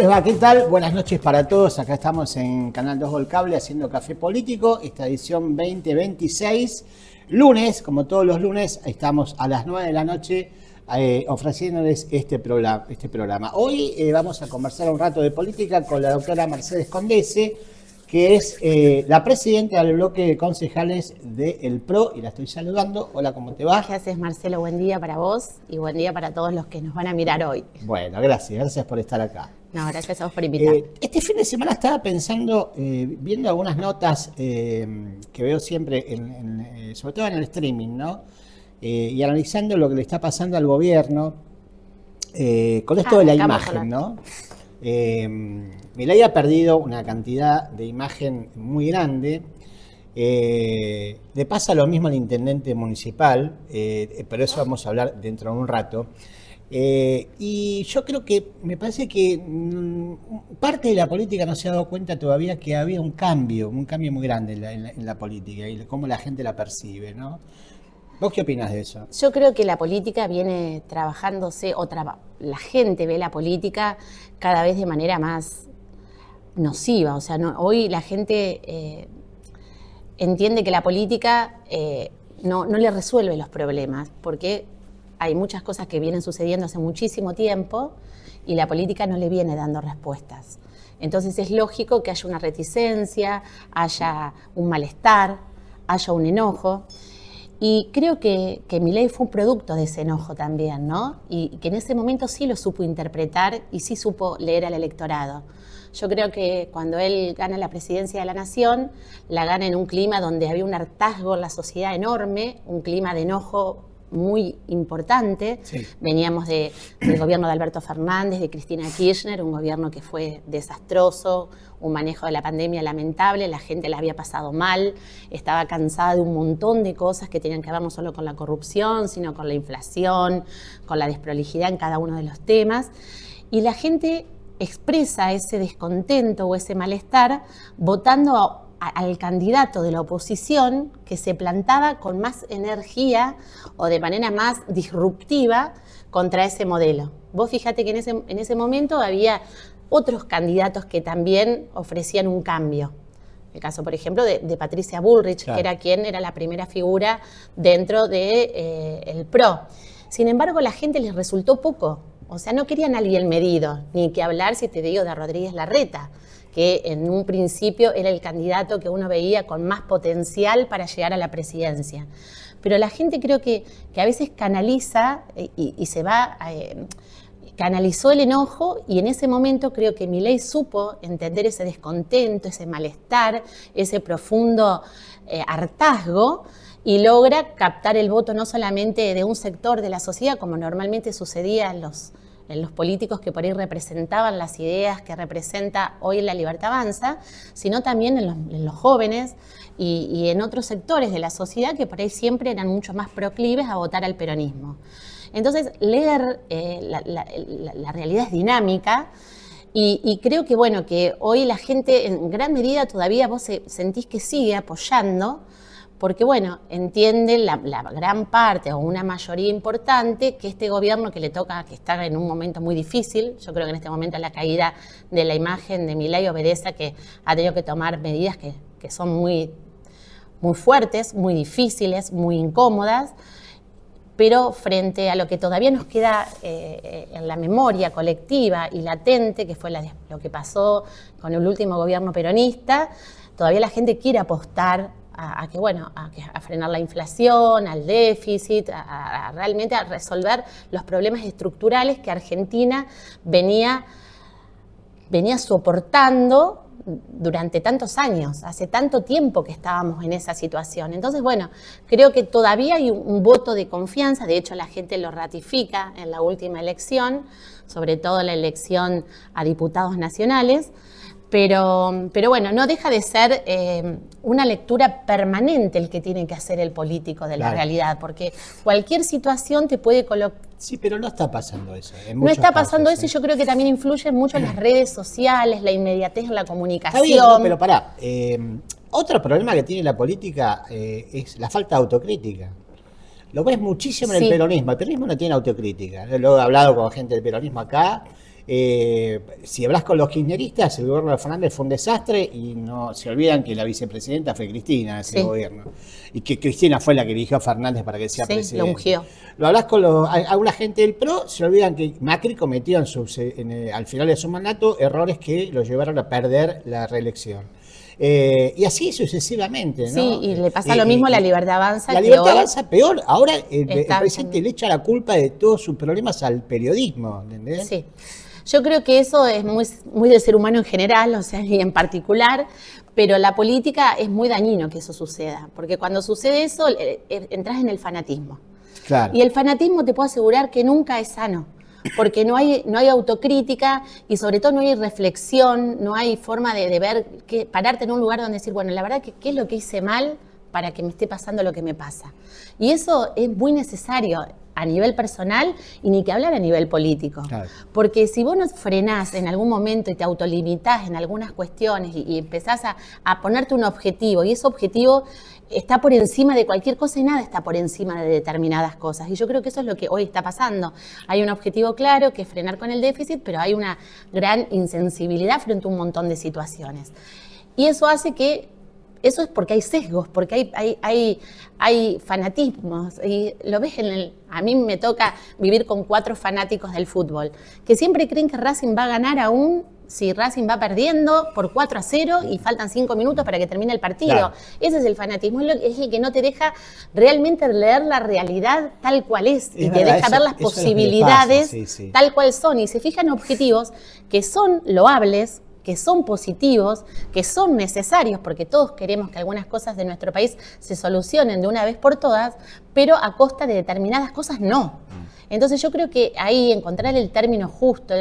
les va? ¿Qué tal? Buenas noches para todos. Acá estamos en Canal 2 Gol Cable haciendo Café Político, esta edición 2026. Lunes, como todos los lunes, estamos a las 9 de la noche ofreciéndoles este programa. Hoy vamos a conversar un rato de política con la doctora Mercedes Condese, que es la presidenta del bloque de concejales del PRO, y la estoy saludando. Hola, ¿cómo te va? ¿Qué haces, Marcelo? Buen día para vos y buen día para todos los que nos van a mirar hoy. Bueno, gracias por estar acá. No, gracias a vos por invitar. Este fin de semana estaba pensando, viendo algunas notas que veo siempre, sobre todo en el streaming, ¿no? Y analizando lo que le está pasando al gobierno con esto de la imagen, ¿no? Milei ha perdido una cantidad de imagen muy grande. Le pasa lo mismo al intendente municipal, pero eso vamos a hablar dentro de un rato. Y yo creo que me parece que parte de la política no se ha dado cuenta todavía que había un cambio muy grande en la política y cómo la gente la percibe, ¿no? ¿Vos qué opinás de eso? Yo creo que la política viene trabajándose, la gente ve la política cada vez de manera más nociva. O sea, hoy la gente entiende que la política no le resuelve los problemas, porque hay muchas cosas que vienen sucediendo hace muchísimo tiempo y la política no le viene dando respuestas. Entonces es lógico que haya una reticencia, haya un malestar, haya un enojo. Y creo que Milei fue un producto de ese enojo también, ¿no? Y que en ese momento sí lo supo interpretar y sí supo leer al electorado. Yo creo que cuando él gana la presidencia de la Nación, la gana en un clima donde había un hartazgo en la sociedad enorme, un clima de enojo muy importante. Sí. Veníamos del gobierno de Alberto Fernández, de Cristina Kirchner, un gobierno que fue desastroso, un manejo de la pandemia lamentable, la gente la había pasado mal, estaba cansada de un montón de cosas que tenían que ver no solo con la corrupción, sino con la inflación, con la desprolijidad en cada uno de los temas. Y la gente expresa ese descontento o ese malestar votando al candidato de la oposición que se plantaba con más energía o de manera más disruptiva contra ese modelo. Vos fíjate que en ese momento había otros candidatos que también ofrecían un cambio. El caso, por ejemplo, de Patricia Bullrich, claro, que era la primera figura dentro del PRO. Sin embargo, la gente les resultó poco. O sea, no querían a alguien medido, ni que hablar, si te digo, de Rodríguez Larreta, que en un principio era el candidato que uno veía con más potencial para llegar a la presidencia. Pero la gente creo que a veces canaliza y se va... canalizó el enojo y en ese momento creo que Milei supo entender ese descontento, ese malestar, ese profundo hartazgo y logra captar el voto no solamente de un sector de la sociedad, como normalmente sucedía en los políticos que por ahí representaban las ideas que representa hoy La Libertad Avanza, sino también en los jóvenes y en otros sectores de la sociedad que por ahí siempre eran mucho más proclives a votar al peronismo. Entonces, leer la realidad es dinámica y creo que, bueno, que hoy la gente en gran medida todavía vos sentís que sigue apoyando porque, bueno, entiende la gran parte o una mayoría importante que este gobierno que le toca, que está en un momento muy difícil, yo creo que en este momento la caída de la imagen de Milei obedece a que ha tenido que tomar medidas que son muy fuertes, muy difíciles, muy incómodas, pero frente a lo que todavía nos queda en la memoria colectiva y latente, que fue lo que pasó con el último gobierno peronista, todavía la gente quiere apostar a frenar la inflación, al déficit, realmente a resolver los problemas estructurales que Argentina venía soportando durante tantos años, hace tanto tiempo que estábamos en esa situación. Entonces, bueno, creo que todavía hay un voto de confianza, de hecho la gente lo ratifica en la última elección, sobre todo la elección a diputados nacionales, pero bueno, no deja de ser una lectura permanente el que tiene que hacer el político de la realidad, porque cualquier situación te puede colocar. Sí, pero no está pasando eso. No está pasando eso y yo creo que también influyen mucho las redes sociales, la inmediatez en la comunicación. Está bien, no, pero pará. Otro problema que tiene la política es la falta de autocrítica. Lo ves muchísimo en el peronismo. El peronismo no tiene autocrítica. Lo he hablado con gente del peronismo acá Si hablas con los kirchneristas, el gobierno de Fernández fue un desastre y no se olvidan que la vicepresidenta fue Cristina en ese gobierno. Y que Cristina fue la que eligió a Fernández para que sea presidente. Lo ungió. Lo hablas con alguna gente del PRO, se olvidan que Macri cometió al final de su mandato errores que lo llevaron a perder la reelección. Y así sucesivamente, ¿no? Sí, y le pasa lo mismo a la Libertad Avanza. La Libertad Avanza peor. Ahora el presidente le echa la culpa de todos sus problemas al periodismo, ¿entendés? Sí. Yo creo que eso es muy del ser humano en general, o sea, y en particular, pero la política es muy dañino que eso suceda, porque cuando sucede eso, entras en el fanatismo. Claro. Y el fanatismo te puedo asegurar que nunca es sano, porque no hay autocrítica y sobre todo no hay reflexión, no hay forma de ver, pararte en un lugar donde decir, bueno, la verdad que qué es lo que hice mal para que me esté pasando lo que me pasa. Y eso es muy necesario a nivel personal y ni que hablar a nivel político. Claro. Porque si vos no frenás en algún momento y te autolimitás en algunas cuestiones y empezás a ponerte un objetivo, y ese objetivo está por encima de cualquier cosa y nada está por encima de determinadas cosas. Y yo creo que eso es lo que hoy está pasando. Hay un objetivo claro que es frenar con el déficit, pero hay una gran insensibilidad frente a un montón de situaciones. Y eso hace que eso es porque hay sesgos, porque hay fanatismos. Y lo ves a mí me toca vivir con 4 fanáticos del fútbol, que siempre creen que Racing va a ganar aún si Racing va perdiendo por 4-0 y faltan 5 minutos para que termine el partido. Claro. Ese es el fanatismo, es el que no te deja realmente leer la realidad tal cual es y te deja ver las posibilidades tal cual son. Y se fijan objetivos que son loables, que son positivos, que son necesarios, porque todos queremos que algunas cosas de nuestro país se solucionen de una vez por todas, pero a costa de determinadas cosas no. Entonces yo creo que ahí encontrar el término justo,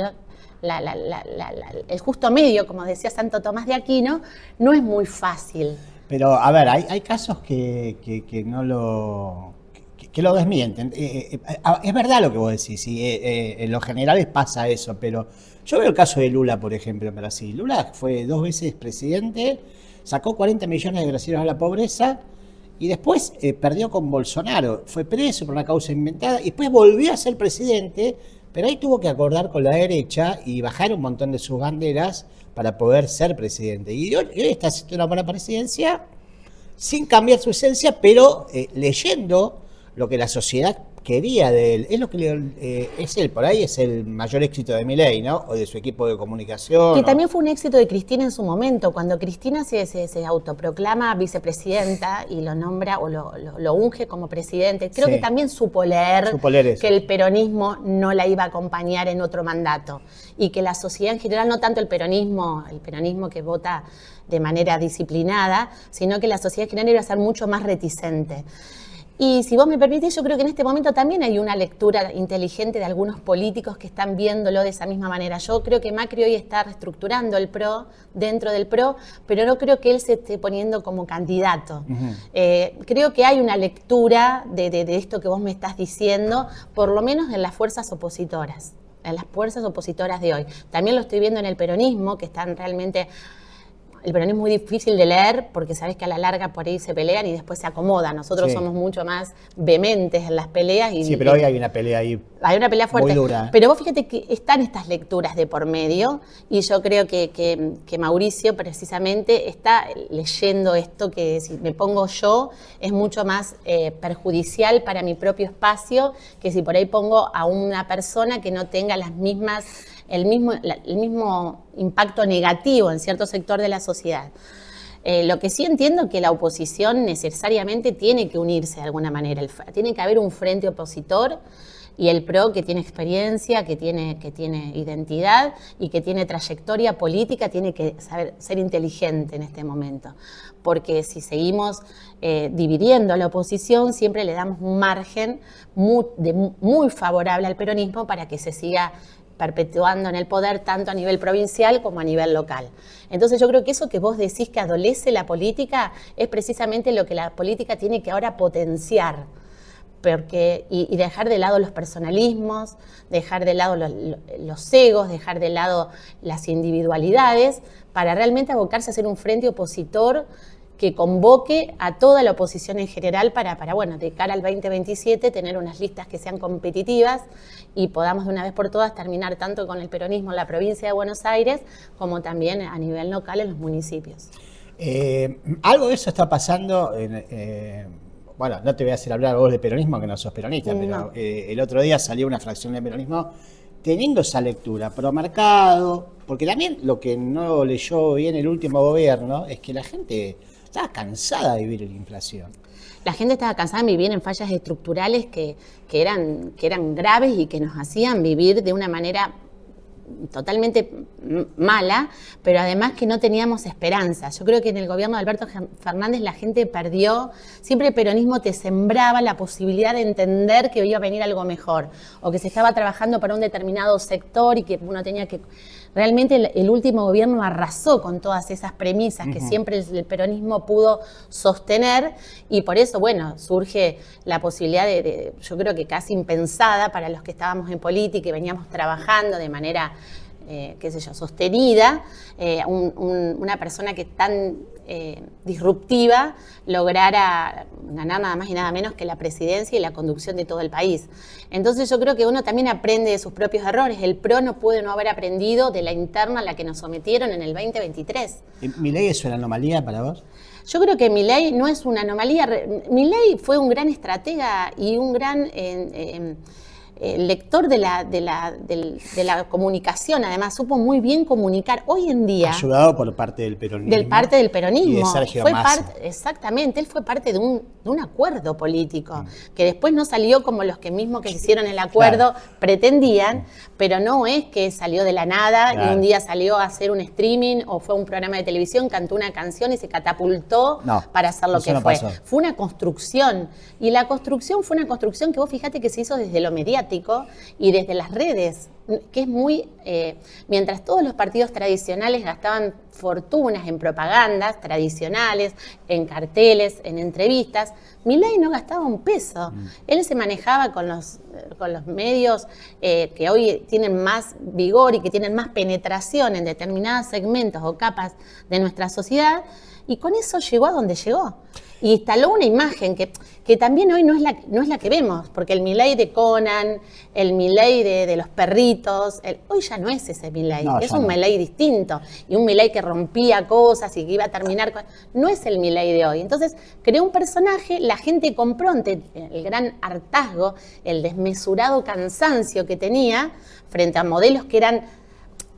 el justo medio, como decía Santo Tomás de Aquino, no es muy fácil. Pero, a ver, hay casos que no que lo desmienten. Es verdad lo que vos decís, sí, en los generales pasa eso, pero yo veo el caso de Lula, por ejemplo, en Brasil. Lula fue 2 veces presidente, sacó 40 millones de brasileños a la pobreza y después perdió con Bolsonaro. Fue preso por una causa inventada y después volvió a ser presidente, pero ahí tuvo que acordar con la derecha y bajar un montón de sus banderas para poder ser presidente. Y hoy está haciendo una buena presidencia sin cambiar su esencia, pero leyendo lo que la sociedad quería de él. Es lo que es él, por ahí es el mayor éxito de Milei, ¿no? O de su equipo de comunicación. Que también fue un éxito de Cristina en su momento, cuando Cristina se autoproclama vicepresidenta y lo nombra o lo unge como presidente. Creo que también supo leer que el peronismo no la iba a acompañar en otro mandato y que la sociedad en general, no tanto el peronismo que vota de manera disciplinada, sino que la sociedad en general iba a ser mucho más reticente. Y si vos me permitís, yo creo que en este momento también hay una lectura inteligente de algunos políticos que están viéndolo de esa misma manera. Yo creo que Macri hoy está reestructurando el PRO, dentro del PRO, pero no creo que él se esté poniendo como candidato. Creo que hay una lectura de esto que vos me estás diciendo, por lo menos en las fuerzas opositoras, de hoy. También lo estoy viendo en el peronismo, que están realmente... El peronismo es muy difícil de leer porque sabes que a la larga por ahí se pelean y después se acomodan. Nosotros somos mucho más vehementes en las peleas. Sí, pero hoy hay una pelea ahí. Hay una pelea fuerte. Muy dura. Pero vos fíjate que están estas lecturas de por medio y yo creo que Mauricio precisamente está leyendo esto que si me pongo yo es mucho más perjudicial para mi propio espacio que si por ahí pongo a una persona que no tenga las mismas... el mismo impacto negativo en cierto sector de la sociedad. Lo que sí entiendo que la oposición necesariamente tiene que unirse de alguna manera. Tiene que haber un frente opositor y el PRO que tiene experiencia, que tiene identidad y que tiene trayectoria política, tiene que saber ser inteligente en este momento. Porque si seguimos dividiendo a la oposición, siempre le damos un margen muy favorable al peronismo para que se siga perpetuando en el poder tanto a nivel provincial como a nivel local. Entonces yo creo que eso que vos decís que adolece la política es precisamente lo que la política tiene que ahora potenciar, y dejar de lado los personalismos, dejar de lado los egos, dejar de lado las individualidades, para realmente abocarse a ser un frente opositor que convoque a toda la oposición en general para bueno, de cara al 2027 tener unas listas que sean competitivas y podamos de una vez por todas terminar tanto con el peronismo en la provincia de Buenos Aires como también a nivel local en los municipios. Algo de eso está pasando bueno, no te voy a hacer hablar vos de peronismo, que no sos peronista, No. pero el otro día salió una fracción de peronismo teniendo esa lectura pro mercado, porque también lo que no leyó bien el último gobierno es que la gente estaba cansada de vivir en la inflación. La gente estaba cansada de vivir en fallas estructurales que eran graves y que nos hacían vivir de una manera totalmente mala, pero además que no teníamos esperanza. Yo creo que en el gobierno de Alberto Fernández la gente perdió, siempre el peronismo te sembraba la posibilidad de entender que iba a venir algo mejor, o que se estaba trabajando para un determinado sector y que uno tenía que... Realmente el último gobierno arrasó con todas esas premisas que siempre el peronismo pudo sostener, y por eso, bueno, surge la posibilidad de yo creo que casi impensada para los que estábamos en política y veníamos trabajando de manera, qué sé yo, sostenida, una persona que tan disruptiva lograra ganar nada más y nada menos que la presidencia y la conducción de todo el país. Entonces yo creo que uno también aprende de sus propios errores. El PRO no puede no haber aprendido de la interna a la que nos sometieron en el 2023. ¿Milei es una anomalía para vos? Yo creo que Milei no es una anomalía. Milei fue un gran estratega y un gran lector de la comunicación. Además, supo muy bien comunicar. Hoy en día... Ayudado por parte del peronismo. Del parte del peronismo. Y de Sergio Massa. Exactamente, él fue parte de un acuerdo político, que después no salió como los que mismos que hicieron el acuerdo pretendían, pero no es que salió de la nada y un día salió a hacer un streaming o fue a un programa de televisión, cantó una canción y se catapultó para hacer lo que fue. Pasó. Fue una construcción, y la construcción fue una construcción que vos fijate que se hizo desde lo mediático y desde las redes, que es muy... mientras todos los partidos tradicionales gastaban fortunas en propagandas tradicionales, en carteles, en entrevistas, Milei no gastaba un peso. Él se manejaba con los medios que hoy tienen más vigor y que tienen más penetración en determinados segmentos o capas de nuestra sociedad, y con eso llegó a donde llegó. Y instaló una imagen que también hoy no es la que vemos, porque el Milei de Conan, el Milei de los perritos, hoy ya no es ese Milei, es un Milei distinto, y un Milei que rompía cosas y que iba a terminar con... No es el Milei de hoy. Entonces creó un personaje, la gente compró ante el gran hartazgo, el desmesurado cansancio que tenía frente a modelos que eran...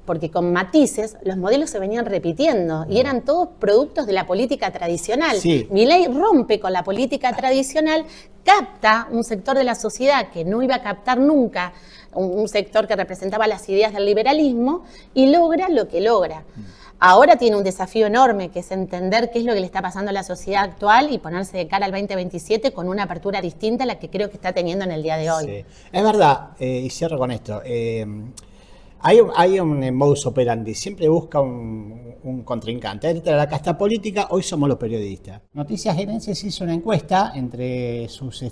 Porque con matices los modelos se venían repitiendo y eran todos productos de la política tradicional. Sí. Milei rompe con la política tradicional, capta un sector de la sociedad que no iba a captar nunca, un sector que representaba las ideas del liberalismo, y logra lo que logra. Ahora tiene un desafío enorme, que es entender qué es lo que le está pasando a la sociedad actual y ponerse de cara al 2027 con una apertura distinta a la que creo que está teniendo en el día de hoy. Sí. Es verdad, y cierro con esto. Hay un modus operandi, siempre busca un contrincante. Entra la casta política, hoy somos los periodistas. Noticias Gerencias hizo una encuesta entre sus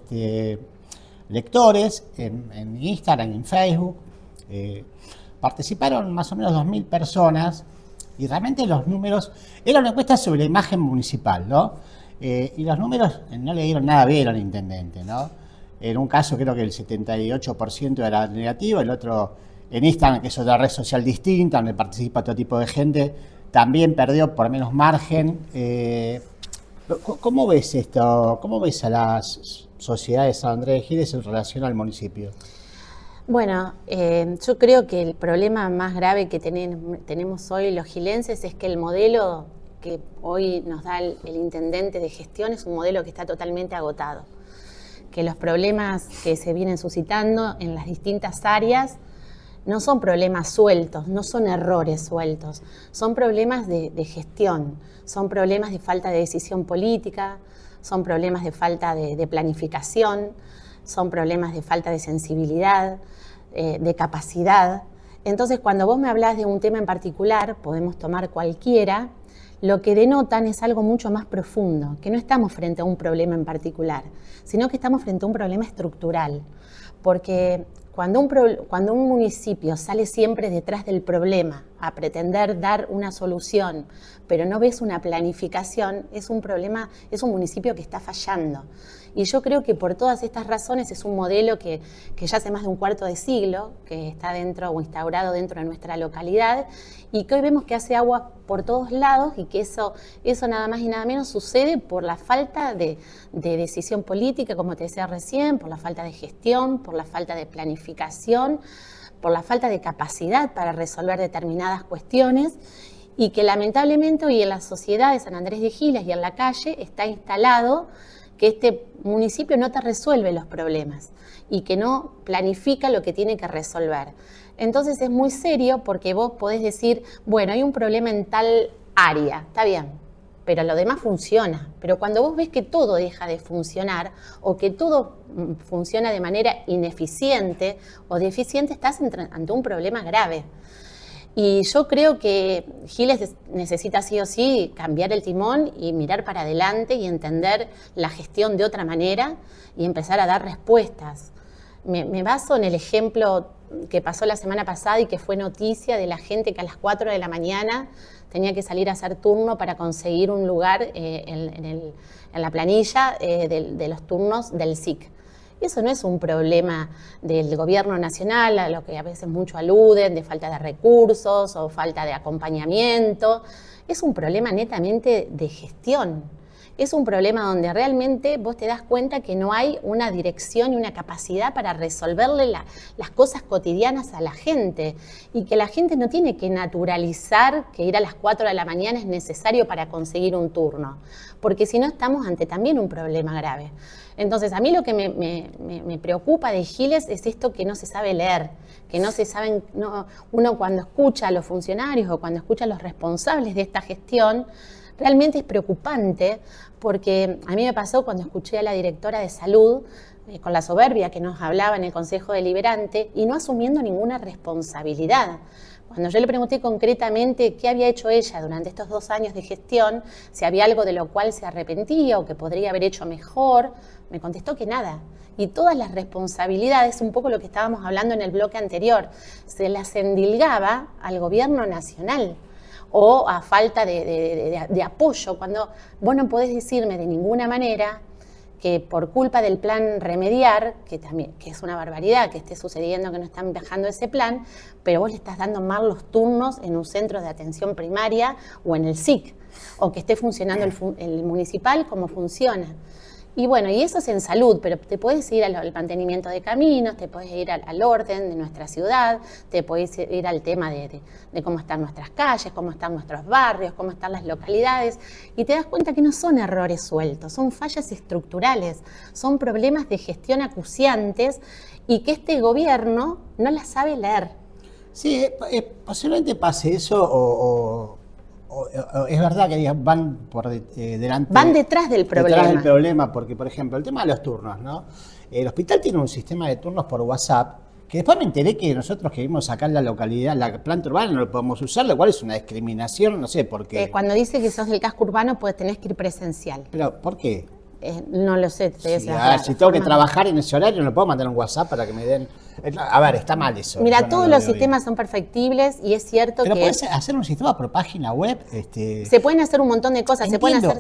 lectores en Instagram, en Facebook. Participaron más o menos 2.000 personas y realmente los números... Era una encuesta sobre la imagen municipal, ¿no? Y los números no le dieron nada bien al intendente, ¿no? En un caso creo que el 78% era negativo, el otro... En Instagram, que es otra red social distinta, donde participa todo tipo de gente, también perdió por menos margen. ¿Cómo ves esto? ¿Cómo ves a las sociedades de San Andrés de Giles en relación al municipio? Bueno, yo creo que el problema más grave que tenemos hoy los gilenses es que el modelo que hoy nos da el intendente de gestión es un modelo que está totalmente agotado. Que los problemas que se vienen suscitando en las distintas áreas no son problemas sueltos, no son errores sueltos, son problemas de gestión, son problemas de falta de decisión política, son problemas de falta de planificación, son problemas de falta de sensibilidad, de capacidad. Entonces, cuando vos me hablás de un tema en particular, podemos tomar cualquiera, lo que denotan es algo mucho más profundo, que no estamos frente a un problema en particular, sino que estamos frente a un problema estructural, porque... Cuando un municipio sale siempre detrás del problema a pretender dar una solución, pero no ves una planificación, es un problema, es un municipio que está fallando. Y yo creo que por todas estas razones es un modelo que ya hace más de un cuarto de siglo, que está dentro o instaurado dentro de nuestra localidad, y que hoy vemos que hace agua por todos lados y que eso nada más y nada menos sucede por la falta de decisión política, como te decía recién, por la falta de gestión, por la falta de planificación, por la falta de capacidad para resolver determinadas cuestiones, y que lamentablemente hoy en la sociedad de San Andrés de Giles y en la calle está instalado que este municipio no te resuelve los problemas y que no planifica lo que tiene que resolver. Entonces es muy serio porque vos podés decir, bueno, hay un problema en tal área, está bien, pero lo demás funciona. Pero cuando vos ves que todo deja de funcionar o que todo funciona de manera ineficiente o deficiente, estás ante un problema grave. Y yo creo que Giles necesita sí o sí cambiar el timón y mirar para adelante y entender la gestión de otra manera y empezar a dar respuestas. Me baso en el ejemplo que pasó la semana pasada y que fue noticia de la gente que a las 4 de la mañana tenía que salir a hacer turno para conseguir un lugar en la planilla de los turnos del SIC. Eso no es un problema del gobierno nacional, a lo que a veces mucho aluden, de falta de recursos o falta de acompañamiento. Es un problema netamente de gestión. Es un problema donde realmente vos te das cuenta que no hay una dirección y una capacidad para resolverle las cosas cotidianas a la gente y que la gente no tiene que naturalizar que ir a las 4 de la mañana es necesario para conseguir un turno, porque si no estamos ante también un problema grave. Entonces, a mí lo que me preocupa de Giles es esto que no se sabe leer, que no se saben, uno cuando escucha a los funcionarios o cuando escucha a los responsables de esta gestión, realmente es preocupante, porque a mí me pasó cuando escuché a la directora de salud con la soberbia que nos hablaba en el Consejo Deliberante y no asumiendo ninguna responsabilidad. Cuando yo le pregunté concretamente qué había hecho ella durante estos 2 años de gestión, si había algo de lo cual se arrepentía o que podría haber hecho mejor, me contestó que nada. Y todas las responsabilidades, un poco lo que estábamos hablando en el bloque anterior, se las endilgaba al gobierno nacional o a falta de apoyo, cuando vos no podés decirme de ninguna manera que por culpa del plan remediar, que es una barbaridad que esté sucediendo, que no están bajando ese plan, pero vos le estás dando mal los turnos en un centro de atención primaria o en el SIC, o que esté funcionando el municipal como funciona. Y bueno, y eso es en salud, pero te puedes ir al mantenimiento de caminos, te puedes ir al orden de nuestra ciudad, te puedes ir al tema de cómo están nuestras calles, cómo están nuestros barrios, cómo están las localidades, y te das cuenta que no son errores sueltos, son fallas estructurales, son problemas de gestión acuciantes y que este gobierno no las sabe leer. Sí, posiblemente pase eso o es verdad que van por delante. Van detrás del problema. Detrás del problema, porque, por ejemplo, el tema de los turnos, ¿no? El hospital tiene un sistema de turnos por WhatsApp, que después me enteré que nosotros que vivimos acá en la localidad, la planta urbana, no lo podemos usar, lo cual es una discriminación, no sé por qué. Cuando dice que sos del casco urbano, pues tenés que ir presencial. ¿Pero por qué? No lo sé. Si tengo que trabajar en ese horario, no puedo mandar un WhatsApp para que me den... A ver, está mal eso. Mira, todos los sistemas son perfectibles y es cierto que... Pero puedes hacer un sistema por página web. Se pueden hacer un montón de cosas.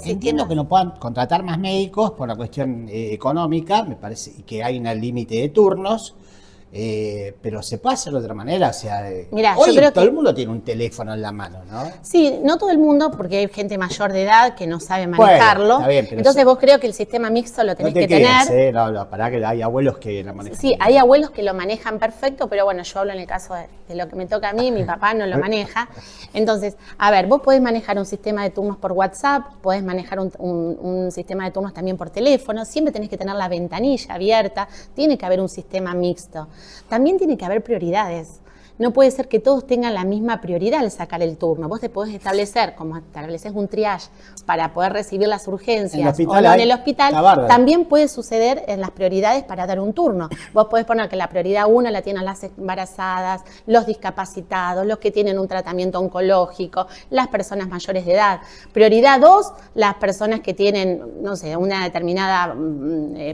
Entiendo que no puedan contratar más médicos por la cuestión económica, me parece, y que hay un límite de turnos. Pero se puede hacer de otra manera, o sea, Mirá, hoy yo creo todo el mundo tiene un teléfono en la mano, ¿no? Sí, no todo el mundo, porque hay gente mayor de edad que no sabe manejarlo. Bueno, está bien, pero entonces vos creo que el sistema mixto lo tenés que tener. No, pará, que hay abuelos que lo manejan. Sí, hay abuelos que lo manejan perfecto, pero bueno, yo hablo en el caso de lo que me toca a mí, mi papá no lo maneja. Entonces, a ver, vos podés manejar un sistema de turnos por WhatsApp, podés manejar un sistema de turnos también por teléfono, siempre tenés que tener la ventanilla abierta, tiene que haber un sistema mixto. También tiene que haber prioridades. No puede ser que todos tengan la misma prioridad al sacar el turno. Vos te podés establecer, como estableces un triage para poder recibir las urgencias o no en el hospital, también puede suceder en las prioridades para dar un turno. Vos podés poner que la prioridad 1 la tienen las embarazadas, los discapacitados, los que tienen un tratamiento oncológico, las personas mayores de edad. Prioridad 2, las personas que tienen, no sé, una determinada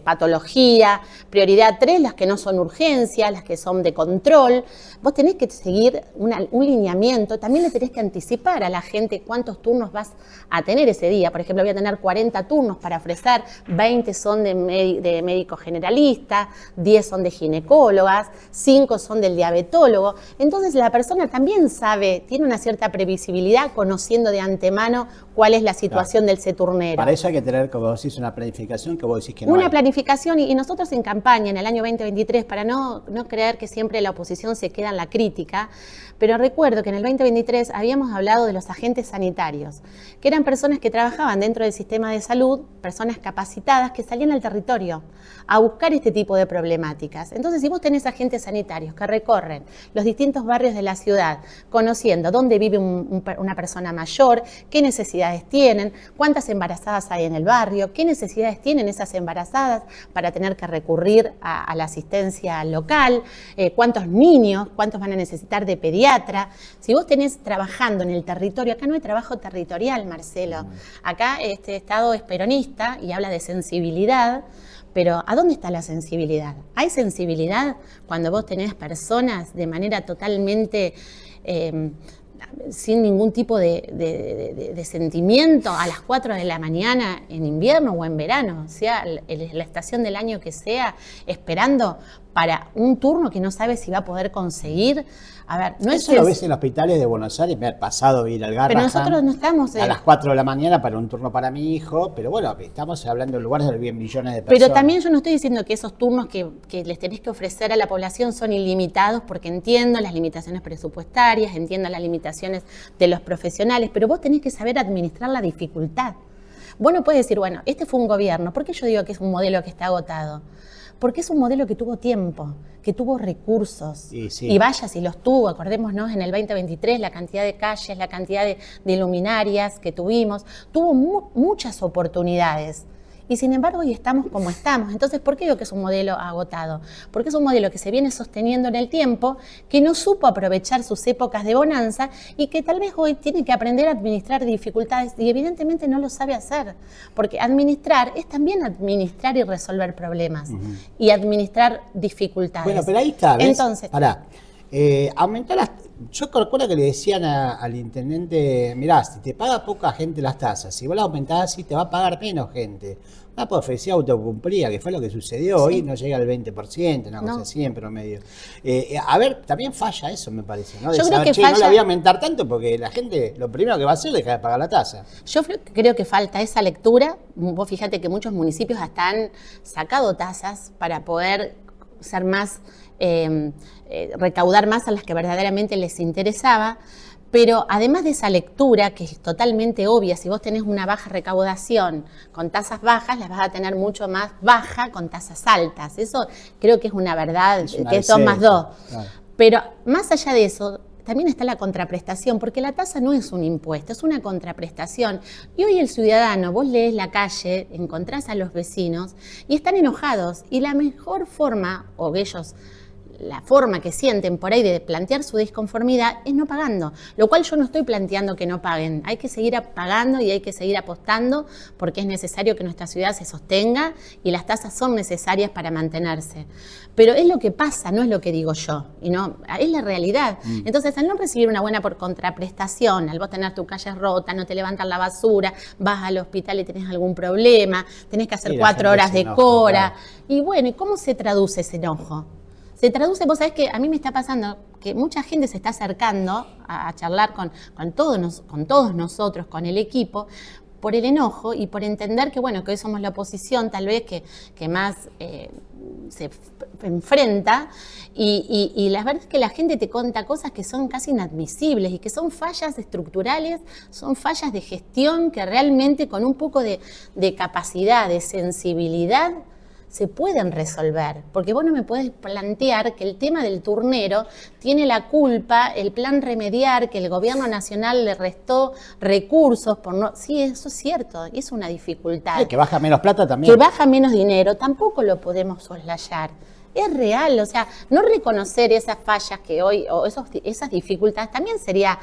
patología. Prioridad 3, las que no son urgencias, las que son de control. Vos tenés tenés que seguir un lineamiento, también le tenés que anticipar a la gente cuántos turnos vas a tener ese día. Por ejemplo, voy a tener 40 turnos para ofrecer, 20 son de médico generalista, 10 son de ginecólogas, 5 son del diabetólogo. Entonces la persona también sabe, tiene una cierta previsibilidad, conociendo de antemano cuál es la situación del seturnero. Para eso hay que tener, como vos decís, una planificación que vos decís que no Una hay. planificación, y nosotros en campaña en el año 2023, para no creer que siempre la oposición se queda en la crítica, pero recuerdo que en el 2023 habíamos hablado de los agentes sanitarios, que eran personas que trabajaban dentro del sistema de salud, personas capacitadas que salían al territorio a buscar este tipo de problemáticas. Entonces, si vos tenés agentes sanitarios que recorren los distintos barrios de la ciudad, conociendo dónde vive una persona mayor, qué necesidades tienen, cuántas embarazadas hay en el barrio, qué necesidades tienen esas embarazadas para tener que recurrir a la asistencia local, cuántos niños, cuántos van a necesitar de pediatra. Si vos tenés trabajando en el territorio, acá no hay trabajo territorial, Marcelo. Acá este Estado es peronista y habla de sensibilidad, pero ¿a dónde está la sensibilidad? ¿Hay sensibilidad cuando vos tenés personas de manera totalmente sin ningún tipo de sentimiento a las 4 de la mañana en invierno o en verano, sea la estación del año que sea, esperando para un turno que no sabe si va a poder conseguir? A ver, no eso es lo ves en hospitales de Buenos Aires, me ha pasado ir al Garrahan. Pero nosotros no estamos... a las 4 de la mañana para un turno para mi hijo, pero bueno, estamos hablando de lugares donde viven millones de personas. Pero también yo no estoy diciendo que esos turnos que les tenés que ofrecer a la población son ilimitados, porque entiendo las limitaciones presupuestarias, entiendo las limitaciones de los profesionales, pero vos tenés que saber administrar la dificultad. Vos no puedes decir, bueno, este fue un gobierno. ¿Por qué yo digo que es un modelo que está agotado? Porque es un modelo que tuvo tiempo, que tuvo recursos, y vaya si los tuvo. Acordémonos en el 2023 la cantidad de calles, la cantidad de luminarias que tuvimos, tuvo muchas oportunidades. Y sin embargo hoy estamos como estamos. Entonces, ¿por qué digo que es un modelo agotado? Porque es un modelo que se viene sosteniendo en el tiempo, que no supo aprovechar sus épocas de bonanza y que tal vez hoy tiene que aprender a administrar dificultades, y evidentemente no lo sabe hacer. Porque administrar es también administrar y resolver problemas, y administrar dificultades. Bueno, pero ahí está, ¿ves? Entonces, aumentar las... Yo recuerdo que le decían al intendente, mirá, si te paga poca gente las tasas, si vos las aumentás así te va a pagar menos gente. Una profecía autocumplida, que fue lo que sucedió hoy, no llega al 20%, una cosa así en promedio. A ver, también falla eso, me parece, ¿no? De yo saber, creo que falla... no la voy a aumentar tanto porque la gente lo primero que va a hacer es dejar de pagar la tasa. Yo creo que falta esa lectura. Vos fíjate que muchos municipios hasta han sacado tasas para poder ser más... recaudar más a las que verdaderamente les interesaba, pero además de esa lectura, que es totalmente obvia, si vos tenés una baja recaudación con tasas bajas, las vas a tener mucho más baja con tasas altas. Eso creo que es una verdad, es una que son más dos. Claro. Pero más allá de eso, también está la contraprestación, porque la tasa no es un impuesto, es una contraprestación. Y hoy el ciudadano, vos lees la calle, encontrás a los vecinos y están enojados. Y la mejor forma, o ellos... la forma que sienten por ahí de plantear su disconformidad es no pagando, lo cual yo no estoy planteando que no paguen. Hay que seguir pagando y hay que seguir apostando, porque es necesario que nuestra ciudad se sostenga y las tasas son necesarias para mantenerse. Pero es lo que pasa, no es lo que digo yo, y no, es la realidad. Entonces, al no recibir una buena por contraprestación, al vos tener tu calle rota, no te levantan la basura, vas al hospital y tenés algún problema, tenés que hacer 4 horas de cora. Claro. Y bueno, ¿y cómo se traduce ese enojo? Se traduce, vos sabés que a mí me está pasando que mucha gente se está acercando a charlar con todos nosotros, con el equipo, por el enojo y por entender que, bueno, que hoy somos la oposición tal vez que más se enfrenta, y la verdad es que la gente te cuenta cosas que son casi inadmisibles y que son fallas estructurales, son fallas de gestión que realmente con un poco de capacidad, de sensibilidad, se pueden resolver, porque vos no me podés plantear que el tema del turnero tiene la culpa, el plan remediar, que el gobierno nacional le restó recursos por no... Sí, eso es cierto, es una dificultad. Que baja menos plata también. Que baja menos dinero, tampoco lo podemos soslayar. Es real, o sea, no reconocer esas fallas que hoy, o esas dificultades, también sería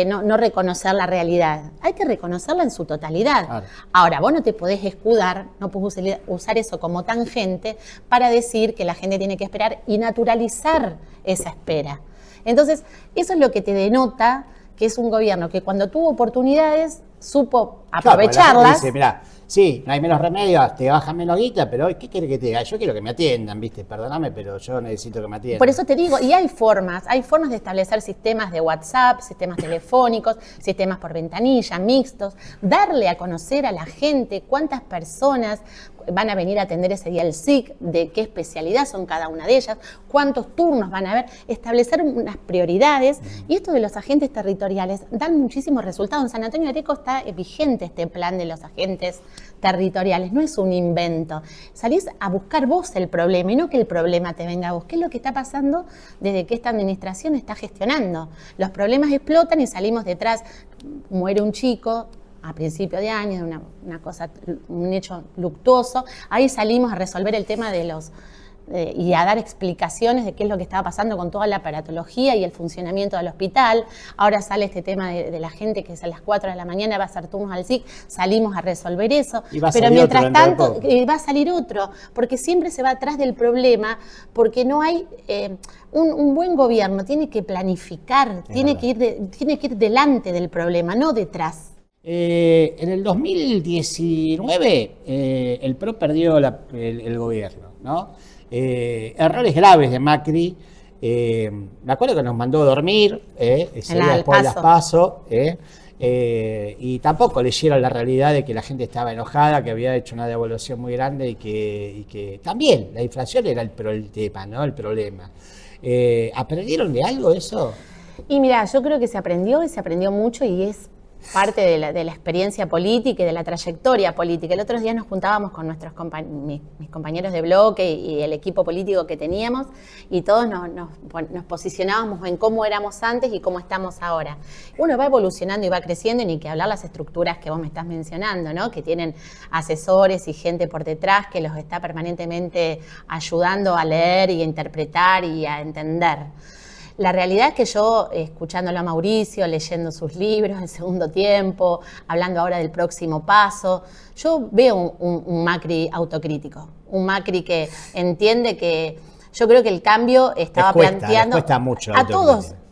no reconocer la realidad. Hay que reconocerla en su totalidad. Claro. Ahora, vos no te podés escudar, no podés usar eso como tangente para decir que la gente tiene que esperar y naturalizar esa espera. Entonces, eso es lo que te denota que es un gobierno que cuando tuvo oportunidades supo aprovecharlas. Dice, mirá, sí, no hay menos remedio, te bajan menos guita, pero ¿qué quiere que te diga? Yo quiero que me atiendan, ¿viste? Perdóname, pero yo necesito que me atiendan. Por eso te digo, y hay formas de establecer sistemas de WhatsApp, sistemas telefónicos, sistemas por ventanilla, mixtos, darle a conocer a la gente cuántas personas van a venir a atender ese día el SIC, de qué especialidad son cada una de ellas, cuántos turnos van a haber, establecer unas prioridades. Y esto de los agentes territoriales dan muchísimos resultados. En San Antonio de Areco está vigente este plan de los agentes territoriales, no es un invento. Salís a buscar vos el problema y no que el problema te venga a vos. ¿Qué es lo que está pasando desde que esta administración está gestionando? Los problemas explotan y salimos detrás. Muere un chico a principio de año, un hecho luctuoso. Ahí salimos a resolver el tema de y a dar explicaciones de qué es lo que estaba pasando con toda la aparatología y el funcionamiento del hospital. Ahora sale este tema de la gente que es a las 4 de la mañana va a hacer turnos al SIC, salimos a resolver eso. Pero mientras tanto va a salir otro, porque siempre se va atrás del problema, porque no hay un buen gobierno, tiene que planificar, tiene que ir delante del problema, no detrás. En el 2019 el PRO perdió el gobierno, ¿no? Errores graves de Macri. Me acuerdo que nos mandó a dormir ese día después de las PASO, y tampoco leyeron la realidad de que la gente estaba enojada, que había hecho una devaluación muy grande y que también la inflación era el tema, ¿no? El problema. ¿Aprendieron de algo eso? Y mira, yo creo que se aprendió mucho y es parte de la experiencia política y de la trayectoria política. El otro día nos juntábamos con mis compañeros de bloque y el equipo político que teníamos y todos nos posicionábamos en cómo éramos antes y cómo estamos ahora. Uno va evolucionando y va creciendo, y ni que hablar las estructuras que vos me estás mencionando, ¿no? Que tienen asesores y gente por detrás que los está permanentemente ayudando a leer y a interpretar y a entender. La realidad es que yo, escuchándolo a Mauricio, leyendo sus libros, El Segundo Tiempo, hablando ahora del próximo paso, yo veo un Macri autocrítico, un Macri que entiende que yo creo que el cambio estaba planteando... Les cuesta mucho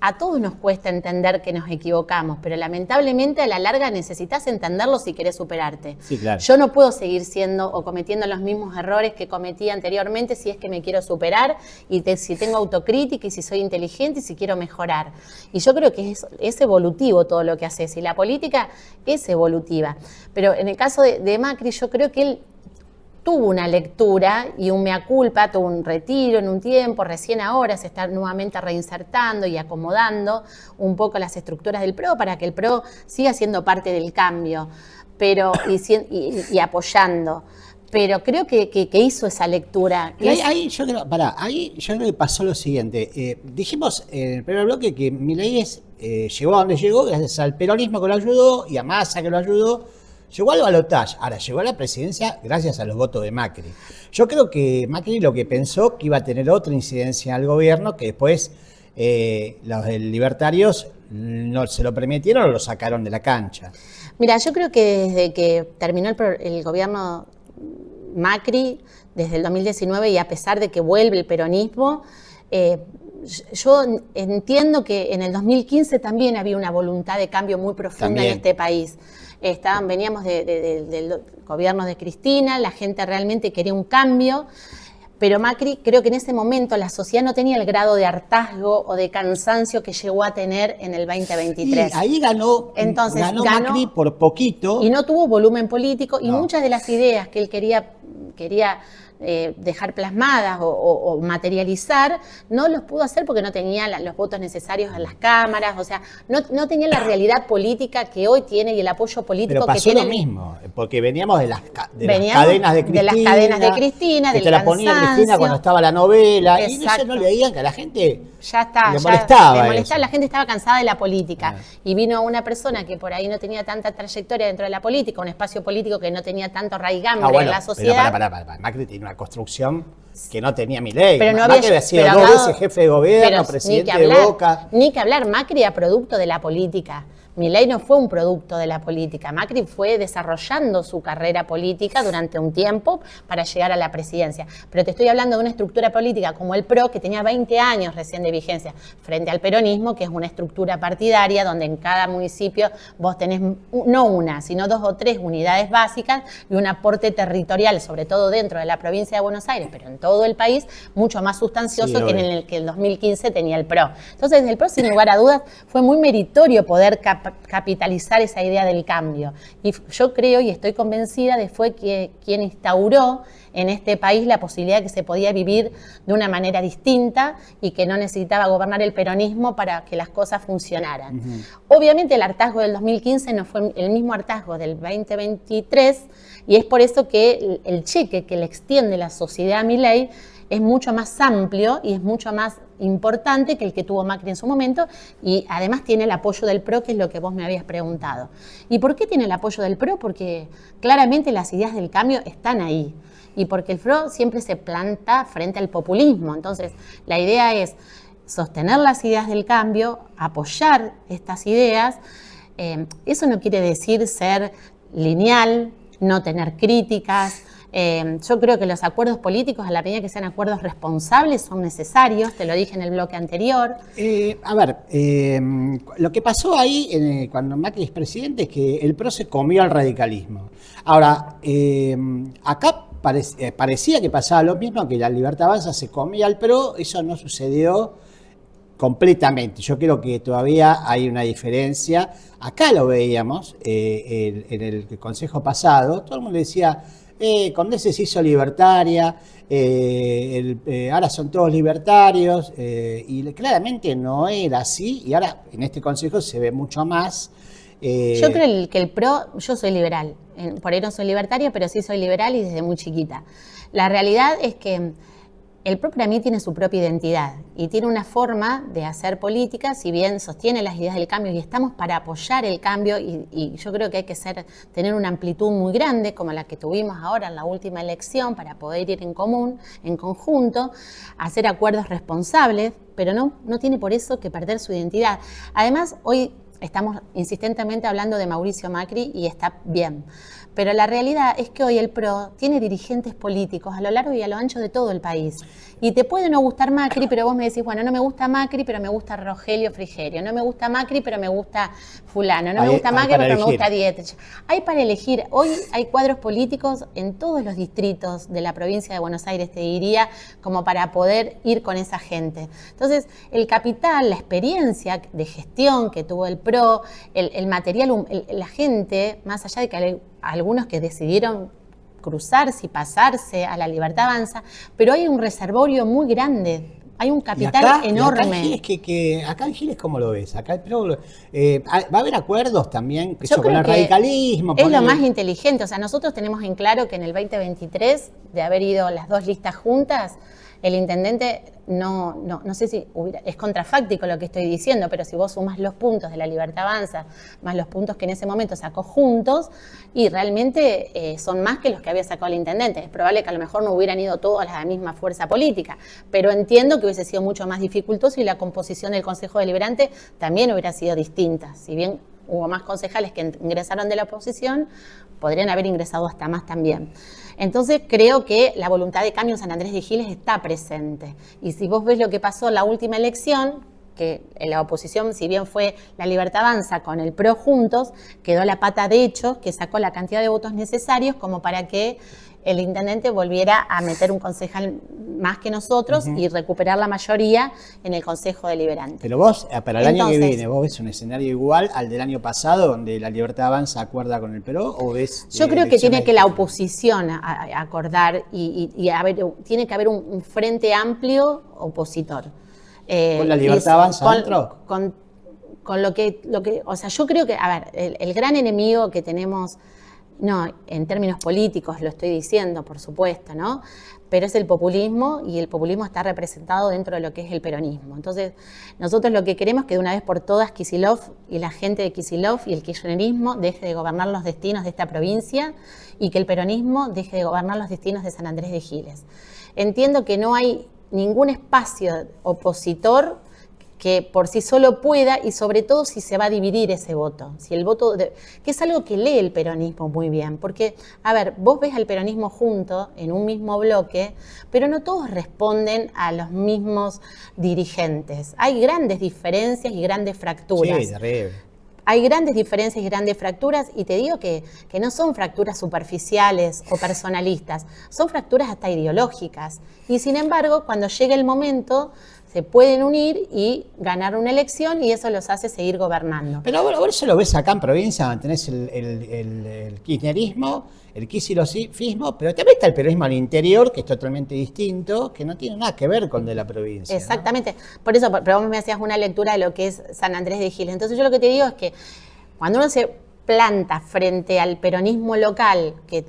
a todos nos cuesta entender que nos equivocamos, pero lamentablemente a la larga necesitas entenderlo si querés superarte. Sí, claro. Yo no puedo seguir siendo o cometiendo los mismos errores que cometí anteriormente si es que me quiero superar y si tengo autocrítica y si soy inteligente y si quiero mejorar. Y yo creo que es evolutivo todo lo que haces y la política es evolutiva. Pero en el caso de Macri, yo creo que él tuvo una lectura y un mea culpa, tuvo un retiro en un tiempo, recién ahora se está nuevamente reinsertando y acomodando un poco las estructuras del PRO para que el PRO siga siendo parte del cambio, pero y apoyando. Pero creo que hizo esa lectura. Ahí yo creo que pasó lo siguiente. Dijimos en el primer bloque que Milei llegó a donde llegó gracias al peronismo que lo ayudó y a Massa que lo ayudó. Llegó al balotaje, ahora llegó a la presidencia gracias a los votos de Macri. Yo creo que Macri lo que pensó que iba a tener otra incidencia al gobierno, que después los libertarios no se lo permitieron o lo sacaron de la cancha. Mira, yo creo que desde que terminó el gobierno Macri, desde el 2019, y a pesar de que vuelve el peronismo, yo entiendo que en el 2015 también había una voluntad de cambio muy profunda en este país. Veníamos del gobierno de Cristina, la gente realmente quería un cambio, pero Macri, creo que en ese momento la sociedad no tenía el grado de hartazgo o de cansancio que llegó a tener en el 2023. Y ahí ganó Macri por poquito. Y no tuvo volumen político, y muchas de las ideas que él quería dejar plasmadas o materializar, no los pudo hacer porque no tenía los votos necesarios en las cámaras, o sea, no tenía la realidad política que hoy tiene y el apoyo político que tiene. Pero pasó lo mismo, porque veníamos de las cadenas de Cristina. De las cadenas de Cristina, que te la ponía Cristina cuando estaba la novela, exacto. Y no leían que a la gente le molestaba. La gente estaba cansada de la política. Y vino una persona que por ahí no tenía tanta trayectoria dentro de la política, un espacio político que no tenía tanto raigambre en la sociedad. Pero Macri tiene una construcción que no tenía Milei. Pero no Macri había sido dos veces jefe de gobierno, presidente de Boca. Ni que hablar, Macri era producto de la política. Milei no fue un producto de la política. Macri fue desarrollando su carrera política durante un tiempo para llegar a la presidencia. Pero te estoy hablando de una estructura política como el PRO, que tenía 20 años recién de vigencia, frente al peronismo, que es una estructura partidaria donde en cada municipio vos tenés no una, sino 2 o 3 unidades básicas y un aporte territorial, sobre todo dentro de la provincia de Buenos Aires, pero en todo el país, mucho más sustancioso que en el que el 2015 tenía el PRO. Entonces, el PRO, sin lugar a dudas, fue muy meritorio poder capitalizar esa idea del cambio. Y yo creo y estoy convencida de fue quien instauró en este país la posibilidad de que se podía vivir de una manera distinta y que no necesitaba gobernar el peronismo para que las cosas funcionaran. Obviamente el hartazgo del 2015 no fue el mismo hartazgo del 2023 y es por eso que el cheque que le extiende la sociedad a Milei es mucho más amplio y es mucho más importante que el que tuvo Macri en su momento y además tiene el apoyo del PRO, que es lo que vos me habías preguntado. ¿Y por qué tiene el apoyo del PRO? Porque claramente las ideas del cambio están ahí y porque el PRO siempre se planta frente al populismo. Entonces, la idea es sostener las ideas del cambio, apoyar estas ideas. Eso no quiere decir ser lineal, no tener críticas. Yo creo que los acuerdos políticos, a la medida que sean acuerdos responsables, son necesarios, te lo dije en el bloque anterior. Lo que pasó ahí cuando Macri es presidente es que el PRO se comió al radicalismo. Ahora, acá parecía que pasaba lo mismo, que la Libertad Avanza se comía al PRO, eso no sucedió completamente. Yo creo que todavía hay una diferencia. Acá lo veíamos en el consejo pasado, todo el mundo decía, Condese se hizo libertaria, ahora son todos libertarios, y claramente no era así, y ahora en este consejo se ve mucho más. Yo creo que el PRO, yo soy liberal, por ahí no soy libertaria, pero sí soy liberal y desde muy chiquita. La realidad es que el PRO para mí tiene su propia identidad y tiene una forma de hacer política, si bien sostiene las ideas del cambio y estamos para apoyar el cambio y yo creo que hay que tener una amplitud muy grande como la que tuvimos ahora en la última elección para poder ir en común, en conjunto, hacer acuerdos responsables, pero no tiene por eso que perder su identidad. Además, hoy estamos insistentemente hablando de Mauricio Macri y está bien. Pero la realidad es que hoy el PRO tiene dirigentes políticos a lo largo y a lo ancho de todo el país. Y te puede no gustar Macri, pero vos me decís, bueno, no me gusta Macri, pero me gusta Rogelio Frigerio. No me gusta Macri, pero me gusta fulano. No me gusta Macri, pero me gusta Dietrich. Hay para elegir. Hoy hay cuadros políticos en todos los distritos de la provincia de Buenos Aires, te diría, como para poder ir con esa gente. Entonces, el capital, la experiencia de gestión que tuvo el PRO, el material, la gente, más allá de que hay algunos que decidieron cruzarse y pasarse a la Libertad Avanza, pero hay un reservorio muy grande, hay un capital enorme. Acá en Giles, ¿cómo lo ves? Acá va a haber acuerdos también Yo creo con el radicalismo. Es lo más inteligente, o sea, nosotros tenemos en claro que en el 2023, de haber ido las 2 listas juntas, el intendente no sé si es contrafáctico lo que estoy diciendo, pero si vos sumás los puntos de la Libertad Avanza, más los puntos que en ese momento sacó Juntos, y realmente son más que los que había sacado el intendente. Es probable que a lo mejor no hubieran ido todos a la misma fuerza política, pero entiendo que hubiese sido mucho más dificultoso y la composición del Consejo Deliberante también hubiera sido distinta. Si bien hubo más concejales que ingresaron de la oposición, podrían haber ingresado hasta más también. Entonces creo que la voluntad de cambio en San Andrés de Giles está presente. Y si vos ves lo que pasó en la última elección, que en la oposición, si bien fue la Libertad Avanza con el PRO juntos, quedó la pata de Hechos, que sacó la cantidad de votos necesarios como para que el intendente volviera a meter un concejal más que nosotros y recuperar la mayoría en el Consejo Deliberante. Pero vos, para el año que viene, ¿vos ves un escenario igual al del año pasado, donde la Libertad Avanza acuerda con el PRO, o ves? Yo creo que tiene que la oposición acordar y tiene que haber un frente amplio opositor. ¿Con la Libertad Avanza dentro? Con lo que, o sea, yo creo que, a ver, el gran enemigo que tenemos, no, en términos políticos lo estoy diciendo, por supuesto, ¿no? Pero es el populismo y el populismo está representado dentro de lo que es el peronismo. Entonces, nosotros lo que queremos es que de una vez por todas Kicillof y la gente de Kicillof y el kirchnerismo deje de gobernar los destinos de esta provincia y que el peronismo deje de gobernar los destinos de San Andrés de Giles. Entiendo que no hay ningún espacio opositor que por sí solo pueda, y sobre todo si se va a dividir ese voto. Si el voto que es algo que lee el peronismo muy bien, porque, a ver, vos ves al peronismo junto en un mismo bloque, pero no todos responden a los mismos dirigentes. Hay grandes diferencias y grandes fracturas. Sí, terrible. Hay grandes diferencias y grandes fracturas, y te digo que no son fracturas superficiales o personalistas, son fracturas hasta ideológicas. Y sin embargo, cuando llega el momento, se pueden unir y ganar una elección, y eso los hace seguir gobernando. Pero vos eso lo ves acá en provincia, donde tenés el kirchnerismo, el kirchnerismo, pero también está el peronismo al interior, que es totalmente distinto, que no tiene nada que ver con el de la provincia. Exactamente. ¿No? Por eso, pero vos me hacías una lectura de lo que es San Andrés de Giles. Entonces yo lo que te digo es que cuando uno se planta frente al peronismo local, que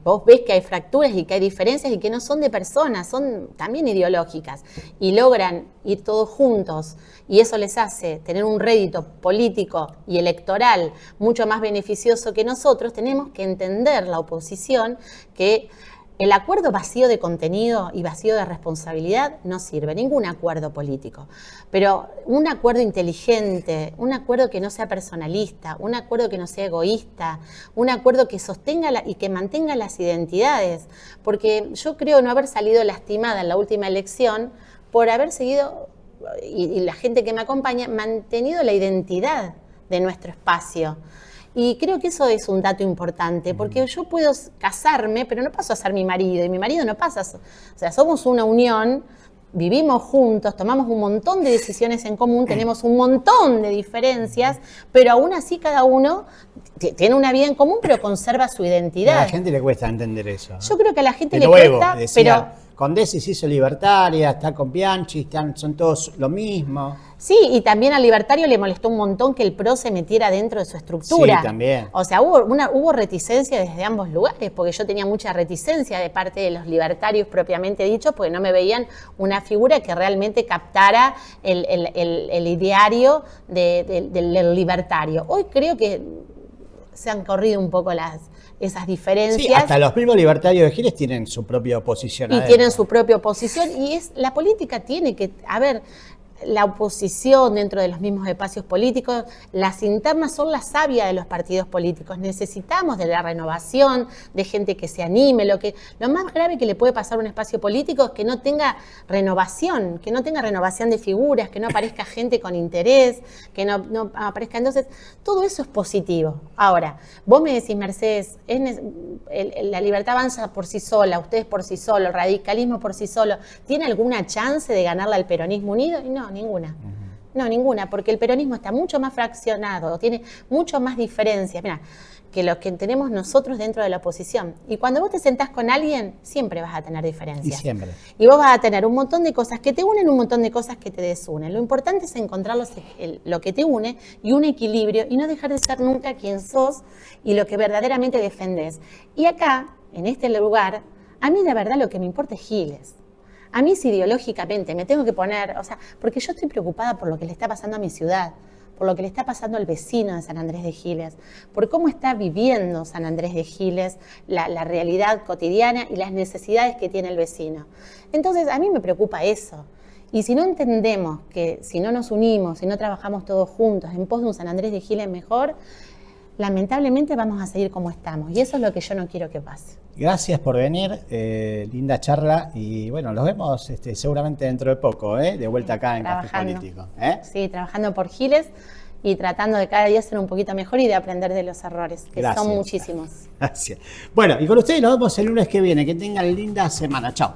vos ves que hay fracturas y que hay diferencias y que no son de personas, son también ideológicas, y logran ir todos juntos, y eso les hace tener un rédito político y electoral mucho más beneficioso que nosotros, tenemos que entender la oposición que el acuerdo vacío de contenido y vacío de responsabilidad no sirve, ningún acuerdo político. Pero un acuerdo inteligente, un acuerdo que no sea personalista, un acuerdo que no sea egoísta, un acuerdo que sostenga y que mantenga las identidades. Porque yo creo no haber salido lastimada en la última elección por haber seguido, y la gente que me acompaña, mantenido la identidad de nuestro espacio. Y creo que eso es un dato importante, porque yo puedo casarme, pero no paso a ser mi marido, y mi marido no pasa. O sea, somos una unión, vivimos juntos, tomamos un montón de decisiones en común, tenemos un montón de diferencias, pero aún así cada uno tiene una vida en común, pero conserva su identidad. A la gente le cuesta entender eso, ¿no? Yo creo que a la gente de le nuevo, cuesta, decía, pero... Condesi se hizo libertaria, está con Bianchi, son todos lo mismo. Sí, y también al libertario le molestó un montón que el PRO se metiera dentro de su estructura. Sí, también. O sea, hubo reticencia desde ambos lugares, porque yo tenía mucha reticencia de parte de los libertarios propiamente dichos, porque no me veían una figura que realmente captara el ideario del libertario. Hoy creo que se han corrido un poco esas diferencias. Sí, hasta los mismos libertarios de Giles tienen su propia oposición. Y tienen su propia oposición, y la política tiene que, a ver, la oposición dentro de los mismos espacios políticos, las internas son la savia de los partidos políticos. Necesitamos de la renovación, de gente que se anime. Lo más grave que le puede pasar a un espacio político es que no tenga renovación, de figuras, que no aparezca gente con interés, que no aparezca. Entonces, todo eso es positivo. Ahora, vos me decís, Mercedes, la libertad avanza por sí sola, ustedes por sí solos, el radicalismo por sí solo, ¿tiene alguna chance de ganarle al peronismo unido? Y no, ninguna. No, ninguna, porque el peronismo está mucho más fraccionado, tiene mucho más diferencias, mira, que lo que tenemos nosotros dentro de la oposición. Y cuando vos te sentás con alguien, siempre vas a tener diferencias. Y siempre. Y vos vas a tener un montón de cosas que te unen, un montón de cosas que te desunen. Lo importante es encontrar lo que te une y un equilibrio, y no dejar de ser nunca quien sos y lo que verdaderamente defendés. Y acá, en este lugar, a mí de verdad lo que me importa es Giles. A mí si ideológicamente me tengo que poner, o sea, porque yo estoy preocupada por lo que le está pasando a mi ciudad, por lo que le está pasando al vecino de San Andrés de Giles, por cómo está viviendo San Andrés de Giles, la realidad cotidiana y las necesidades que tiene el vecino. Entonces, a mí me preocupa eso. Y si no entendemos que si no nos unimos, si no trabajamos todos juntos en pos de un San Andrés de Giles mejor, lamentablemente vamos a seguir como estamos. Y eso es lo que yo no quiero que pase. Gracias por venir, linda charla, y bueno, los vemos seguramente dentro de poco, de vuelta acá en Café Político. Sí, trabajando por Giles y tratando de cada día ser un poquito mejor y de aprender de los errores, que son muchísimos. Gracias. Bueno, y con ustedes nos vemos el lunes que viene. Que tengan linda semana. Chao.